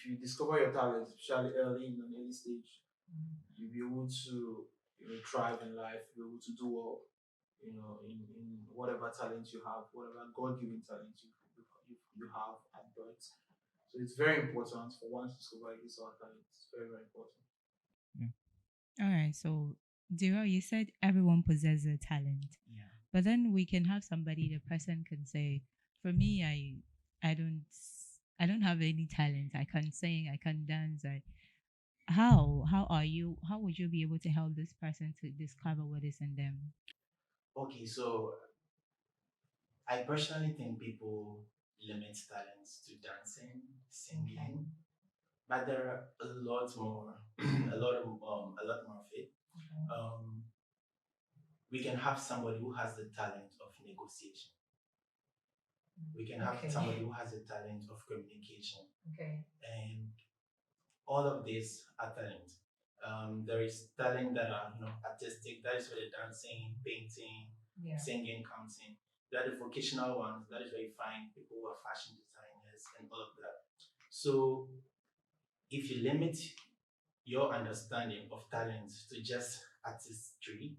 you discover your talent, especially early in an early stage, you'll be able to thrive in life, be able to do well, in whatever talent you have, whatever God-given talent you have at birth. So it's very important for one to discover his or her talent. It's very, very important. All right. So, Zero, you said everyone possesses a talent, Yeah. but then we can have somebody. The person can say, "For me, I don't, I don't have any talent. I can't sing. I can't dance. How are you? How would you be able to help this person to discover what is in them?" Okay, so I personally think people limit talents to dancing, singing, but there are a lot more, a lot more of it. Um, we can have somebody who has the talent of negotiation. We can have somebody who has the talent of communication, and all of these are talent. There is talent that are artistic. That is where the dancing, painting, singing comes in. There are the vocational ones. That is where you find people who are fashion designers and all of that. So if you limit your understanding of talent to just artistry,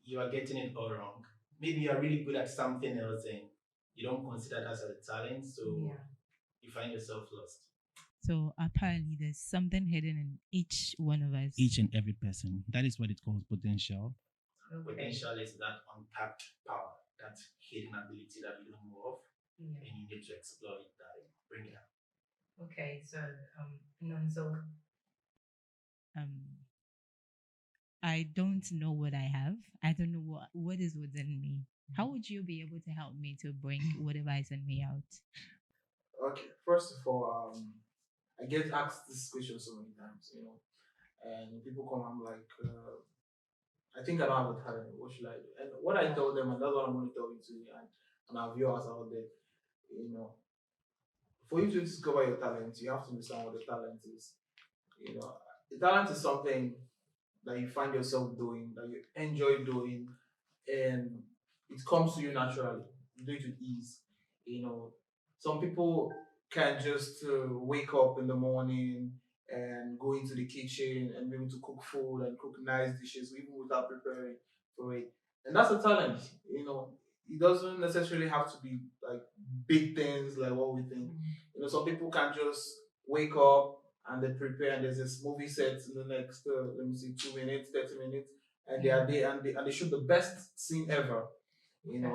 you are getting it all wrong. Maybe you are really good at something else and you don't consider that as a talent, so you find yourself lost. So apparently, there's something hidden in each one of us. Each and every person. That is what it calls potential. Potential is that untapped power, that hidden ability that you don't know of, and you need to explore it, bring it out. Okay, so Nonzo. I don't know what I have. I don't know what is within me. How would you be able to help me to bring whatever is in me out? Okay, first of all, I get asked this question so many times, and people come, I'm like, I think I don't have a talent. What should I do? And what I tell them, and that's what I'm going to tell you today, and our viewers out there, you know, for you to discover your talent, you have to understand what the talent is. The talent is something that you find yourself doing, that you enjoy doing, and it comes to you naturally. You do it with ease. Some people can just wake up in the morning and go into the kitchen and be able to cook food and cook nice dishes even without preparing for it. And that's a talent. It doesn't necessarily have to be like big things like what we think. Some people can just wake up and they prepare, and there's this movie set in the next, let me see, 2 minutes, 30 minutes, and they are there and they shoot the best scene ever.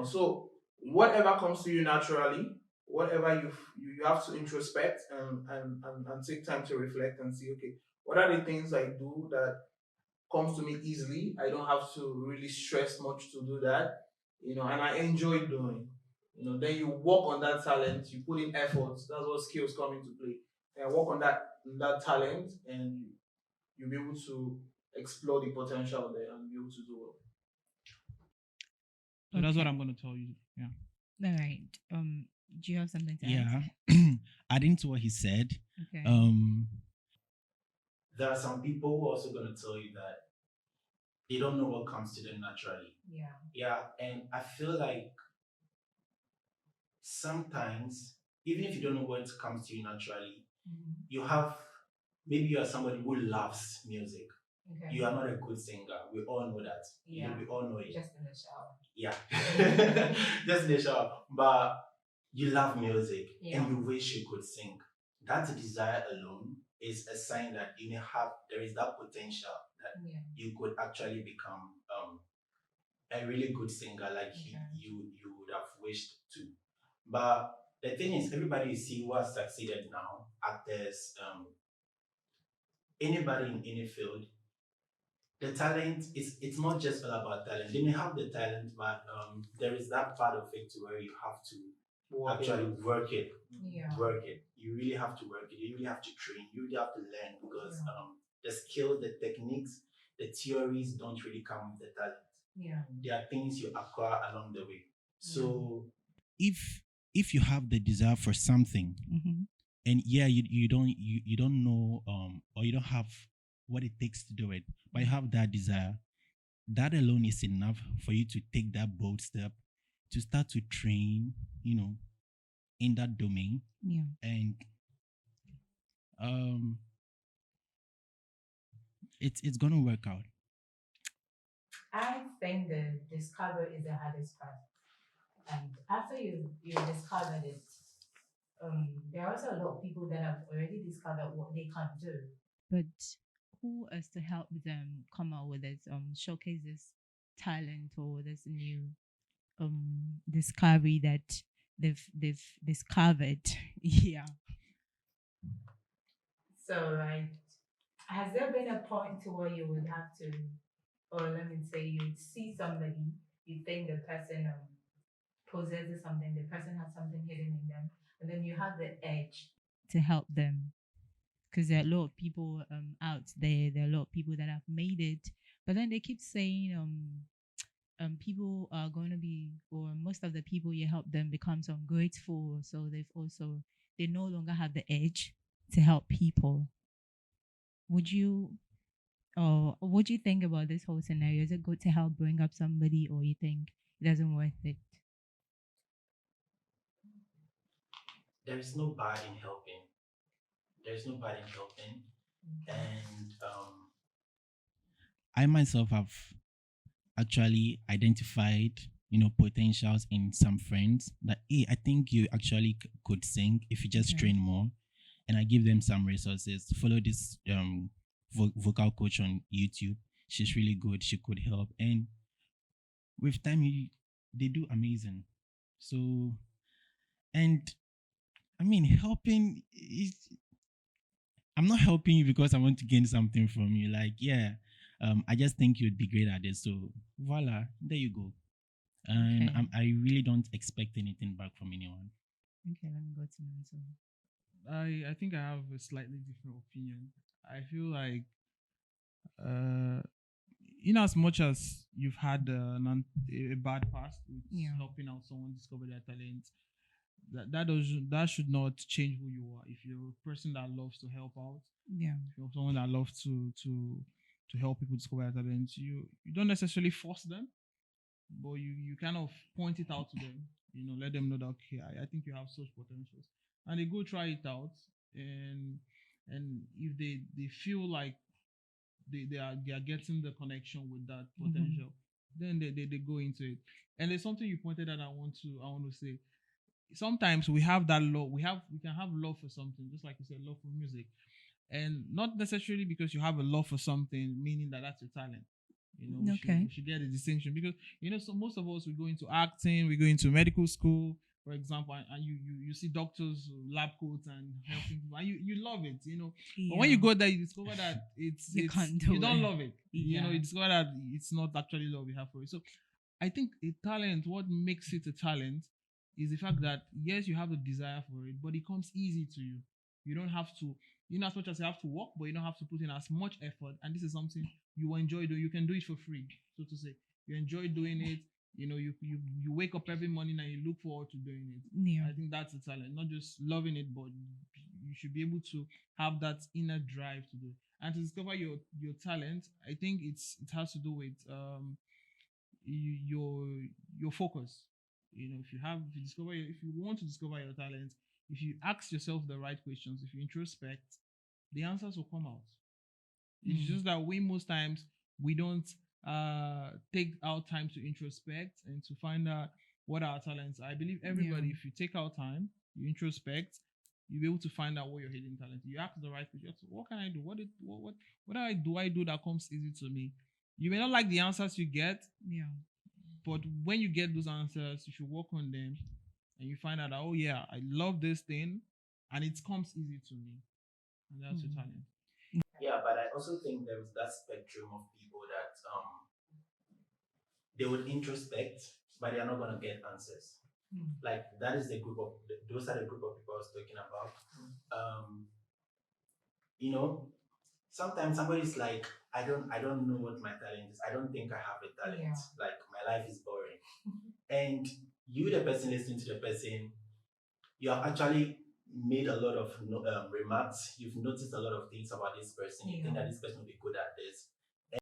So whatever comes to you naturally, whatever you have to introspect and take time to reflect and see, okay, what are the things I do that comes to me easily? I don't have to really stress much to do that, and I enjoy doing. Then you work on that talent, you put in effort. That's what skills come into play. And work on that talent, and you'll be able to explore the potential there and be able to do well. So that's what I'm going to tell you. Yeah. All right. Do you have something to add? Yeah. Adding to what he said. Okay. There are some people who are also going to tell you that they don't know what comes to them naturally. Yeah, and I feel like sometimes, even if you don't know what comes to you naturally, you have, maybe you are somebody who loves music. You are not a good singer. We all know that. We all know it. Just in the shower. Yeah. Just in the shower. But you love music and you wish you could sing. That desire alone is a sign that there is that potential that you could actually become a really good singer, like you would have wished to. But the thing is, everybody you see who has succeeded now, actors, anybody in any field, the talent it's not just all about talent. They may have the talent, but there is that part of it where you have to actually work it. Work it. You really have to work it. You really have to train. You really have to learn, because the skills, the techniques, the theories don't really come with the talent. There are things you acquire along the way. So if you have the desire for something, and you don't know or you don't have what it takes to do it, but you have that desire, that alone is enough for you to take that bold step to start to train, in that domain. Yeah. And um, it's gonna work out. I think the discover is the hardest part. And after you discovered it, there are also a lot of people that have already discovered what they can do. But who is to help them come out with this showcase this talent or this new discovery that they've discovered? Yeah. So, right, has there been a point to where you would have to, or let me say, you see somebody, you think the person possesses something, the person has something hidden in them, and then you have the edge. To help them, because there are a lot of people out there. There are a lot of people that have made it, but then they keep saying people are going to be, or most of the people you help them becomes ungrateful, so they no longer have the edge to help people. Would you, or what do you think about this whole scenario? Is it good to help bring up somebody, or you think it doesn't worth it? There is no bad in helping. There's no bad in helping. And I myself have actually identified, potentials in some friends that, hey, I think you actually could sing if you just Okay. train more. And I give them some resources. Follow this vocal coach on YouTube. She's really good. She could help. And with time, they do amazing. So, and I mean, helping is, I'm not helping you because I want to gain something from you. Like, yeah, I just think you'd be great at this. So, voila, there you go. And Okay. I really don't expect anything back from anyone. Okay, let me go to Manso. I think I have a slightly different opinion. I feel like, uh, in as much as you've had a bad past with Yeah. helping out someone discover their talent, that should not change who you are. If you're a person that loves to help out, Yeah. if you're someone that loves to help people discover their talent, you don't necessarily force them, but you kind of point it out to them. Let them know that, okay, I think you have such potentials, and they go try it out, and if they feel like they are getting the connection with that potential, then they go into it. And there's something you pointed out. I want to say, sometimes we have that love. We can have love for something, just like you said, love for music, and not necessarily because you have a love for something, meaning that that's your talent. Okay. We should get a distinction, because so most of us, we go into acting, we go into medical school, for example, and you see doctors, lab coats, and helping people, and you love it, But when you go there, you discover that You can't do you don't it. love it. Yeah. You discover that it's not actually love you have for it. So I think a talent, what makes it a talent, is the fact that yes, you have a desire for it, but it comes easy to you. You don't have to, as much as you have to work, but you don't have to put in as much effort. And this is something you enjoy doing. You can do it for free, so to say. You enjoy doing it. You wake up every morning and you look forward to doing it. Yeah. I think that's a talent, not just loving it, but you should be able to have that inner drive to do it. And to discover your talent, I think it has to do with your focus. If you want to discover your talent, if you ask yourself the right questions, if you introspect, the answers will come out. It's just that we most times we don't take our time to introspect and to find out what our talents are. I believe everybody, Yeah. if you take our time, you introspect, you'll be able to find out what your hidden talent. You ask the right question. What can I do? What do I do that comes easy to me? You may not like the answers you get, Yeah. but when you get those answers, you should work on them, and you find out that, oh yeah, I love this thing, and it comes easy to me, and that's your talent. yeah, but I also think there is that spectrum of people that they would introspect, but they are not gonna get answers. Like that is the group of those are the group of people I was talking about. Um, you know, sometimes somebody's like, I don't know what my talent is. I don't think I have a talent. Yeah. Like my life is boring. And you, the person listening to the person, you have actually made a lot of remarks. You've noticed a lot of things about this person. You think that this person will be good at this,